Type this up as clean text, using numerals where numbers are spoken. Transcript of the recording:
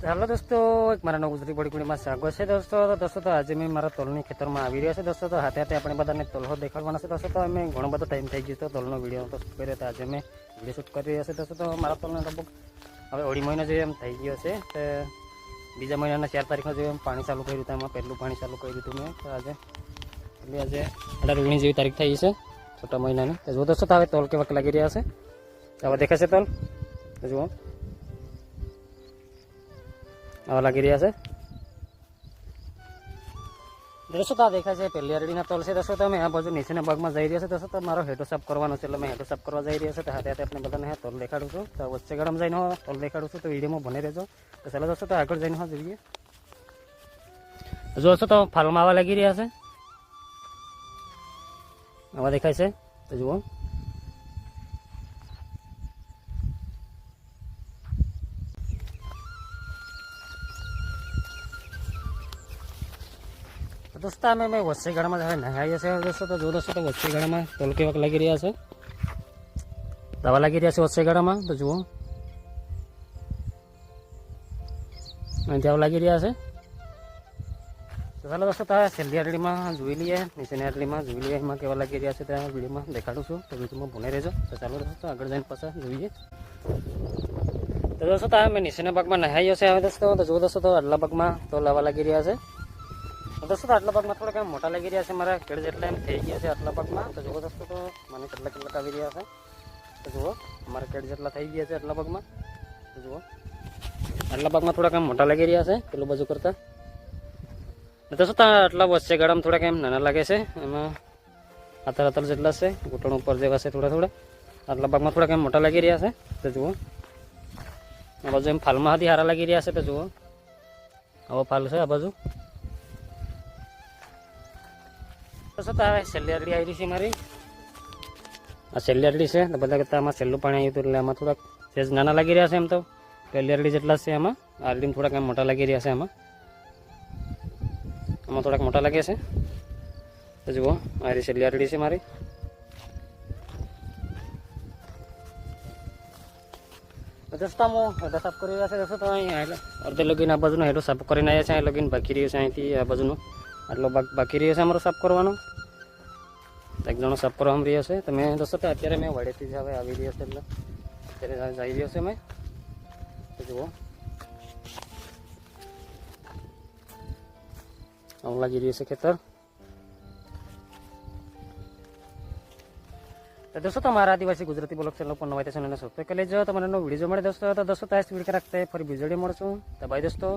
Hello दोस्तों, एक मारा नव गुजरी बड़ी में स्वागत है दोस्तों। तो आज मैं मारा तोलनी खेतर में આવી રહ્યા છે दोस्तों। तो हाथे हाथे આપણે બધાને તોલહો દેખાડવાના છે दोस्तों। तो અમે ઘણો બધો ટાઈમ થઈ ગયો તો તોલનો વિડીયો તો શૂટ કર્યો તો આજે અમે વિડીયો શૂટ કરી રહ્યા છે दोस्तों। તો મારા તોલનો લગભગ હવે અઢી મહિના જેવું એમ થઈ ગયો છે। તો બીજા મહિનાના 4 તારીખના જેવું એમ પાણી ચાલુ કર્યું હતું, એમાં પહેલું પાણી ચાલુ કર્યું હતું મેં। તો આજે એટલે આજે 18-19 જેવી તારીખ થઈ છે છોટા મહિનાની। તો જો दोस्तों, તો હવે તોલ કેવાક લાગી રહ્યા છે, હવે દેખાશે તોલ જુઓ આવા લાગી રહ્યા છે दोस्तों। તો આ દેખાય છે પહેલી અરડીના તોલ છે दोस्तों। તો અમે આ બાજુ નીચેના ભાગમાં જઈ રહ્યા છે दोस्तों। તો મારો હેડો સાફ કરવાનો છે એટલે મેં હેડો સાફ કરવા જઈ રહ્યા છે। તો હાથે હાથે આપણે બધાને તોલ દેખાડું છું। તો વચ્ચે ગરમ જઈને તોલ દેખાડું છું, તો વિડીયોમાં બને રહેજો। તો ચાલો दोस्तों, તો આગળ જઈને જોઈએ। જો તો ફાલમાં આવા લાગી રહ્યા છે, આવા દેખાય છે તો જુઓ। दोस्तों અમે વચ્ચે ગાળામાં હવે નહાઈએ છે दोस्तों। તો જો दोस्तों, તો વચ્ચે ગાળામાં તોલ કેવાક લાગી રહ્યા છે, દવા લાગી રહ્યા છે વચ્ચે ગાળામાં। તો જુઓ અહીંથી આવા લાગી રહ્યા છે। તો ચાલો दोस्तों, તો છેલ્લી આરડીમાં જોઈ લઈએ, નીચેની આરડીમાં જોઈ લઈએ એમાં કેવા લાગી રહ્યા છે, ત્યાં વિડીયોમાં દેખાડું છું। તો વિડીયોમાં ભૂને રહેજો। તો ચાલો दोस्तों, આગળ જઈને પાછા જોઈએ। તો दोस्तों, તો અમે નીચેના ભાગમાં નહાઈએ છે હવે दोस्तों। તો જો दोस्तों, તો આટલા ભાગમાં તોલ આવા લાગી રહ્યા છે दोस्तों। तो आटला भागમાં થોડા મોટા લાગી રહ્યા છે, મારા કેડ જેટલા એમ થઈ ગયા છે આટલા ભાગમાં। તો જુઓ दोस्तों, તો મને કેટલા આવી રહ્યા છે। તો જુઓ અમારા કેડ જેટલા થઈ ગયા છે આટલા ભાગમાં। તો જુઓ આટલા ભાગમાં થોડા મોટા લાગી રહ્યા છે પેલું બાજુ કરતા। दोस्तों, તો આટલા વચ્ચે ગાળામાં થોડા નાના લાગે છે, એમાં આતર જેટલા છે, ઘૂંટણ ઉપર જેવા છે થોડા આટલા ભાગમાં થોડા મોટા લાગી રહ્યા છે। તો જુઓ આ બાજુ એમ ફાલમાં હતી સારા લાગી રહ્યા છે। તો જુઓ આવો ફાલ છે આ બાજુ। दोस्तों, तो छेल्ली आरडी आई रही है मारी, आ छेल्ली आरडी है। तो बता करता आम छेल्लू पानी आयु एट आम थोड़ा सेज नाना लगी रहा है। एम तो पहली आरडी जेटला है आम आरडी में थोड़ा मोटा लगी रहा है, आम थोड़ा मोटा लगे से। तो जुओ आ रही छेल्ली आरडी है मारी। दोस्तों हम हेडो साफ कर रहा है दोस्तों। तो अर्धे लगी आ बाजू हेडो साफ कर लगी बाकी रही है अँ आ बाजू आटलो भाग बाकी रही है अमरो साफ करवानो। एक जणो साफ करवा रही है। तो मैं दोस्तों, तो अत्यारे मैं वड़ेथी ज हवे आवी रही है એટલે અત્યારે જઈ રહ્યો છે મેં। તો જુઓ આવું લાગી રહ્યું છે ખેતર। तो दोस्तों, तो हमारा आदिवासी गुजराती ब्लॉग चैनल पर नवा चैनल ने सब्सक्राइब कर लीजिए। तो मैंने वीडियो जो मिले दोस्तों। तो दोस्तों, तो इस वीडियो के रखते हैं फिर वीडियो मोड़ छूँ। तो बाय दोस्तों।